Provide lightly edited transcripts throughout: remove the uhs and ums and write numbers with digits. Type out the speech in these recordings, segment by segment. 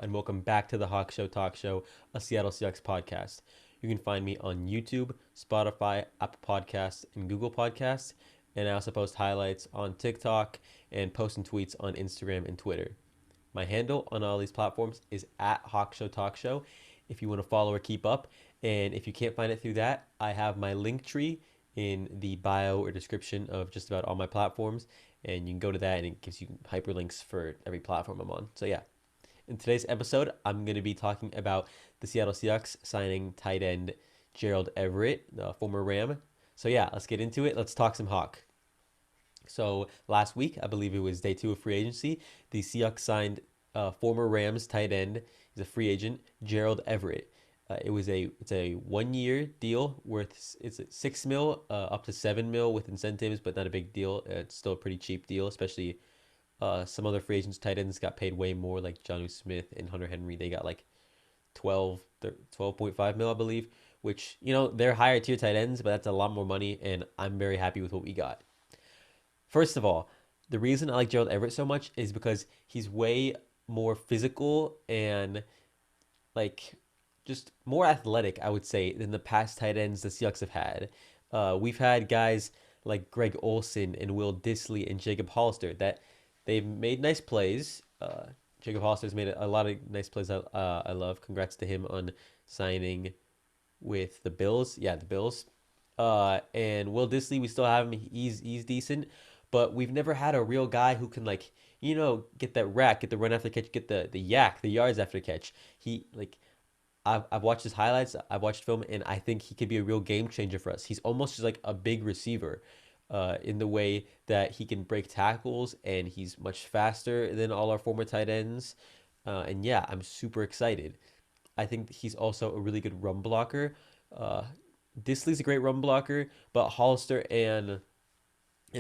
and welcome back to the Hawk Show Talk Show, a Seattle Seahawks podcast. You can find me on YouTube, Spotify, Apple Podcasts, and Google Podcasts, and I also post highlights on TikTok and post and tweets on Instagram and Twitter. My handle on all these platforms is at Hawk Show Talk Show if you want to follow or keep up. And if you can't find it through that, I have my link tree in the bio or description of just about all my platforms. And you can go to that and it gives you hyperlinks for every platform I'm on. So, yeah. In today's episode, I'm going to be talking about the Seattle Seahawks signing tight end Gerald Everett, the former Ram. So, yeah, let's get into it. Let's talk some Hawk. So last week, I believe it was day 2 of free agency, the Seahawks signed former Rams tight end. He's a free agent, Gerald Everett. It's a 1 year deal worth it's a 6 mil up to 7 mil with incentives, but not a big deal. It's still a pretty cheap deal, especially some other free agents tight ends got paid way more, like Jonnu Smith and Hunter Henry. They got like 12.5 mil, I believe, which they're higher tier tight ends, but that's a lot more money, and I'm very happy with what we got. First of all, the reason I like Gerald Everett so much is because he's way more physical and like just more athletic, I would say, than the past tight ends the Seahawks have had. We've had guys like Greg Olsen and Will Dissly and Jacob Hollister that they've made nice plays. Jacob Hollister's made a lot of nice plays. I love. Congrats to him on signing with the Bills. Yeah, the Bills. And Will Dissly, we still have him. He's decent, but we've never had a real guy who can get that rack, get the run after catch, get the yak, the yards after catch. I've watched his highlights, I've watched film, and I think he could be a real game changer for us. He's almost just like a big receiver, in the way that he can break tackles, and he's much faster than all our former tight ends. And yeah, I'm super excited. I think he's also a really good run blocker. Uh, Disley's a great run blocker, but Hollister and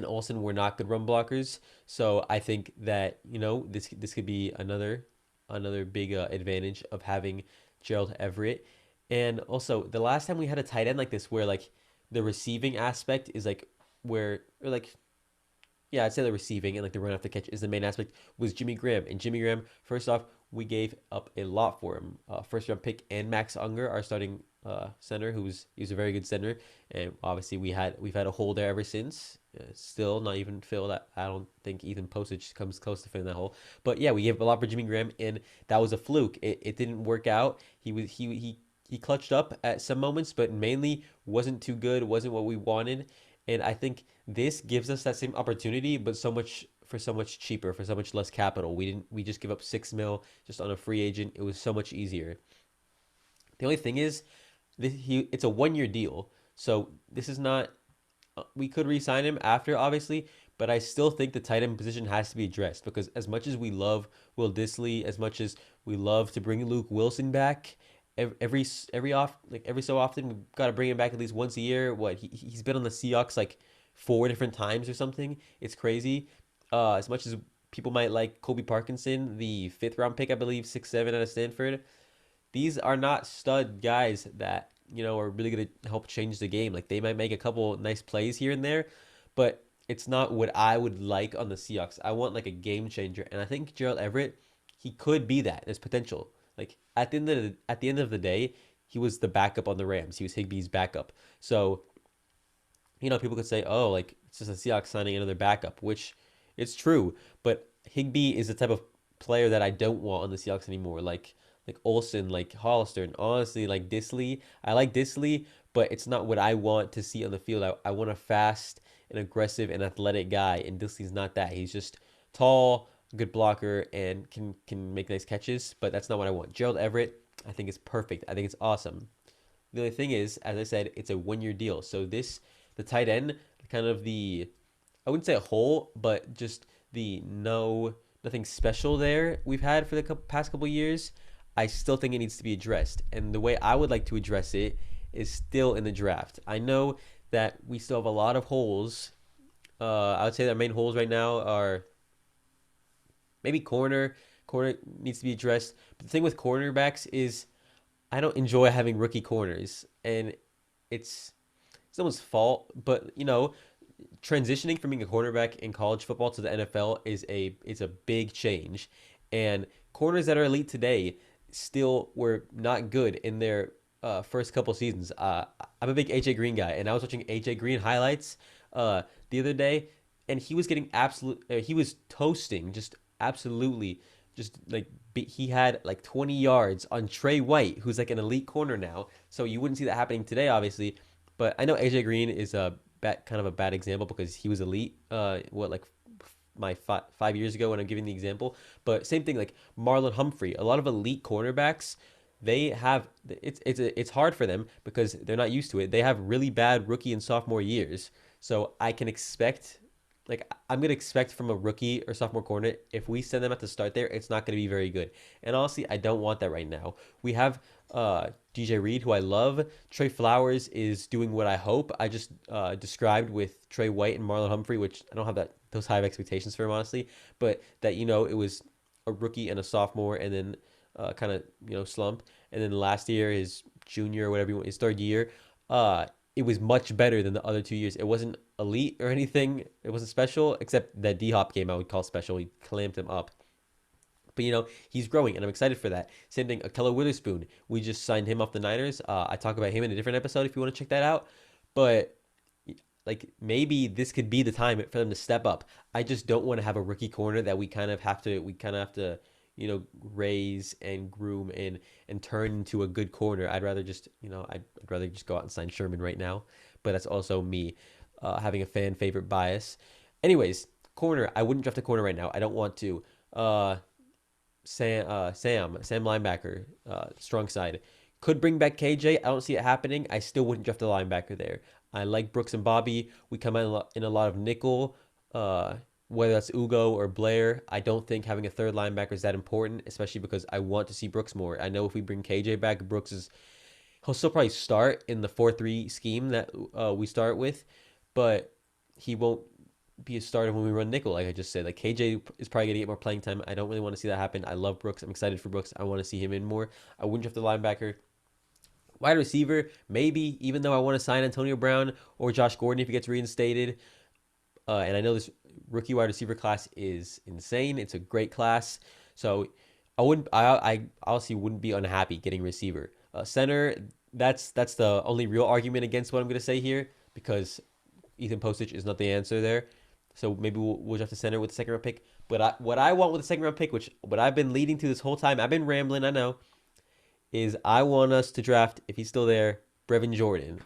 Olsen were not good run blockers. So I think that this could be another big advantage of having Gerald Everett. And also, the last time we had a tight end like this, where like the receiving aspect is like where or like yeah, I'd say the receiving and like the run after catch is the main aspect, was Jimmy Graham. And Jimmy Graham, first off, we gave up a lot for him. First round pick and Max Unger, our starting center, he's a very good center, and obviously we've had a hole there ever since. Still not even filled. I don't think Ethan Postage comes close to filling that hole. But yeah, we gave a lot for Jimmy Graham, and that was a fluke. It didn't work out. He clutched up at some moments, but mainly wasn't too good. Wasn't what we wanted. And I think this gives us that same opportunity, but so much cheaper, for so much less capital. We just give up 6 mil just on a free agent. It was so much easier. The only thing is, it's a 1 year deal, so this is not. We could re-sign him after, obviously, but I still think the tight end position has to be addressed, because as much as we love Will Dissly, as much as we love to bring Luke Wilson back, every so often we've got to bring him back at least once a year. He's been on the Seahawks like 4 different times or something. It's crazy. As much as people might like Kobe Parkinson, the 5th round pick, I believe, 6'7" out of Stanford, these are not stud guys that are really going to help change the game. Like, they might make a couple nice plays here and there, but it's not what I would like on the Seahawks. I want like a game changer, and I think Gerald Everett, he could be that. There's potential. Like, at the end of the day, he was the backup on the Rams. He was Higbee's backup. So people could say, oh, like, it's just a Seahawks signing another backup, which it's true. But Higbee is the type of player that I don't want on the Seahawks anymore. Like Olsen, like Hollister, and honestly, like Dissly. I like Dissly, but it's not what I want to see on the field. I want a fast and aggressive and athletic guy, and Dissly's not that. He's just tall, good blocker, and can make nice catches, but that's not what I want. Gerald Everett, I think, is perfect. I think it's awesome. The only thing is, as I said, it's a 1 year deal. So the tight end, kind of I wouldn't say a hole, but just the nothing special there we've had for the past couple years. I still think it needs to be addressed. And the way I would like to address it is still in the draft. I know that we still have a lot of holes. I would say that our main holes right now are maybe corner. Corner needs to be addressed. But the thing with cornerbacks is I don't enjoy having rookie corners. And it's someone's fault, but transitioning from being a cornerback in college football to the NFL is a big change. And corners that are elite today still were not good in their first couple seasons. I'm a big AJ Green guy, and I was watching AJ Green highlights the other day, and he was getting he was toasting, just absolutely, just like he had like 20 yards on Trey White, who's like an elite corner now. So you wouldn't see that happening today, obviously. But I know AJ Green is kind of a bad example because he was elite. Like my 5 years ago when I'm giving the example. But same thing, like Marlon Humphrey, a lot of elite cornerbacks, they have it's hard for them because they're not used to it. They have really bad rookie and sophomore years. So I can expect, like, I'm gonna expect from a rookie or sophomore corner, if we send them at the start there, it's not gonna be very good. And honestly, I don't want that right now. We have DJ Reed, who I love. Trey Flowers is doing what I hope I just described with Trey White and Marlon Humphrey, which I don't have those high expectations for him, honestly. But that, it was a rookie and a sophomore, and then kind of slump, and then last year, his junior or whatever you want, his third year, it was much better than the other 2 years. It wasn't elite or anything. It wasn't special, except that D Hop game I would call special. He clamped him up. But he's growing, and I'm excited for that. Same thing, Akello Witherspoon. We just signed him off the Niners. I talk about him in a different episode if you want to check that out. But like, maybe this could be the time for them to step up. I just don't want to have a rookie corner that we kind of have to raise and groom and turn into a good corner. I'd rather just I'd rather just go out and sign Sherman right now. But that's also me having a fan favorite bias. Anyways, corner. I wouldn't draft a corner right now. I don't want to. Sam linebacker, strong side. Could bring back KJ. I don't see it happening. I still wouldn't draft a linebacker there. I like Brooks and Bobby. We come in a lot of nickel, whether that's Ugo or Blair. I don't think having a third linebacker is that important, especially because I want to see Brooks more. I know if we bring KJ back, he'll still probably start in the 4-3 scheme that we start with, but he won't be a starter when we run nickel, like I just said. Like, KJ is probably going to get more playing time. I don't really want to see that happen. I love Brooks. I'm excited for Brooks. I want to see him in more. I wouldn't draft the linebacker. Wide receiver, maybe, even though I want to sign Antonio Brown or Josh Gordon if he gets reinstated. And I know this rookie wide receiver class is insane. It's a great class. So I honestly wouldn't be unhappy getting receiver. Center, that's the only real argument against what I'm going to say here, because Ethan Postage is not the answer there. So maybe we'll draft a center with the second round pick. But what I want with the second round pick, what I've been leading to this whole time, I've been rambling, I know, is I want us to draft, if he's still there, Brevin Jordan.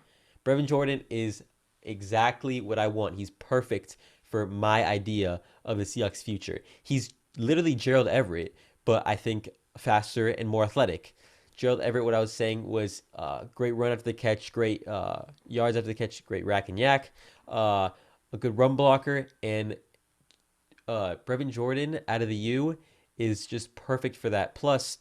Brevin Jordan is exactly what I want. He's perfect for my idea of the Seahawks' future. He's literally Gerald Everett, but I think faster and more athletic. Gerald Everett, what I was saying was great run after the catch, great yards after the catch, great rack and yak, a good run blocker, and Brevin Jordan out of the U is just perfect for that. Plus,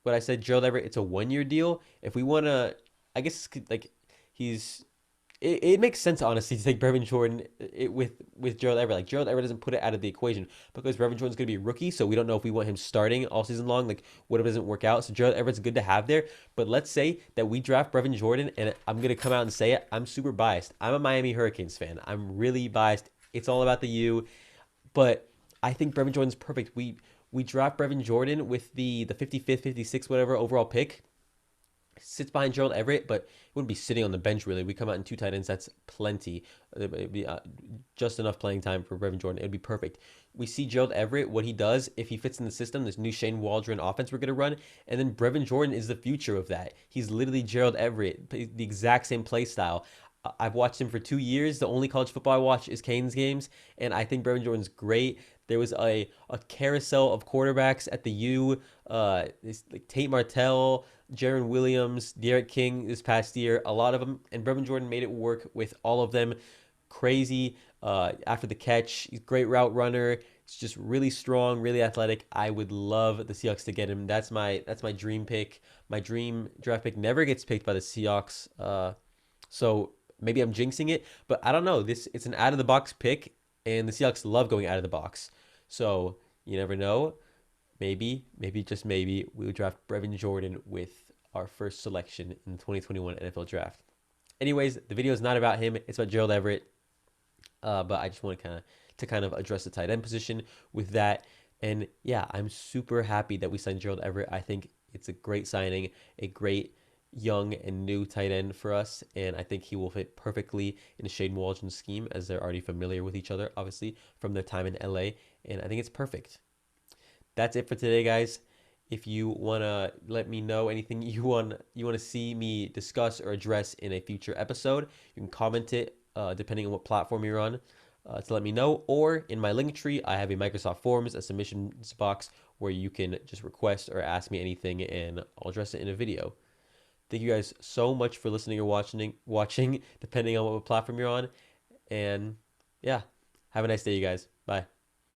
what I said, Gerald Everett, it's a 1-year deal. If we want to, I guess, like, it makes sense, honestly, to take Brevin Jordan with Gerald Everett. Like, Gerald Everett doesn't put it out of the equation because Brevin Jordan's going to be a rookie, so we don't know if we want him starting all season long. Like, what if it doesn't work out? So Gerald Everett's good to have there. But let's say that we draft Brevin Jordan, and I'm going to come out and say it. I'm super biased. I'm a Miami Hurricanes fan. I'm really biased. It's all about the U. But I think Brevin Jordan's perfect. We draft Brevin Jordan with the 55th, 56th, whatever overall pick. Sits behind Gerald Everett, but wouldn't be sitting on the bench, really. We come out in 2 tight ends. That's plenty. It'd be just enough playing time for Brevin Jordan. It'd be perfect. We see Gerald Everett, what he does, if he fits in the system, this new Shane Waldron offense we're going to run, and then Brevin Jordan is the future of that. He's literally Gerald Everett, the exact same play style. I've watched him for 2 years. The only college football I watch is Canes games, and I think Brevin Jordan's great. There was a carousel of quarterbacks at the U. Like Tate Martell, Jaron Williams, Derek King this past year, a lot of them, and Brevin Jordan made it work with all of them. Crazy after the catch. He's a great route runner. He's just really strong, really athletic. I would love the Seahawks to get him. That's my dream pick. My dream draft pick never gets picked by the Seahawks. So maybe I'm jinxing it, but I don't know. It's an out of the box pick, and the Seahawks love going out of the box. So you never know. Maybe just maybe, we would draft Brevin Jordan with our first selection in the 2021 NFL Draft. Anyways, the video is not about him. It's about Gerald Everett. But I just want to kind of address the tight end position with that. And yeah, I'm super happy that we signed Gerald Everett. I think it's a great signing, a great young and new tight end for us, and I think he will fit perfectly in Shane Waldron's scheme as they're already familiar with each other, obviously, from their time in LA, and I think it's perfect. That's it for today, guys. If you wanna let me know anything you want to see me discuss or address in a future episode, you can comment it depending on what platform you're on to let me know. Or in my link tree, I have a Microsoft Forms, a submissions box where you can just request or ask me anything, and I'll address it in a video. Thank you guys so much for listening or watching, depending on what platform you're on. And yeah, have a nice day, you guys. Bye.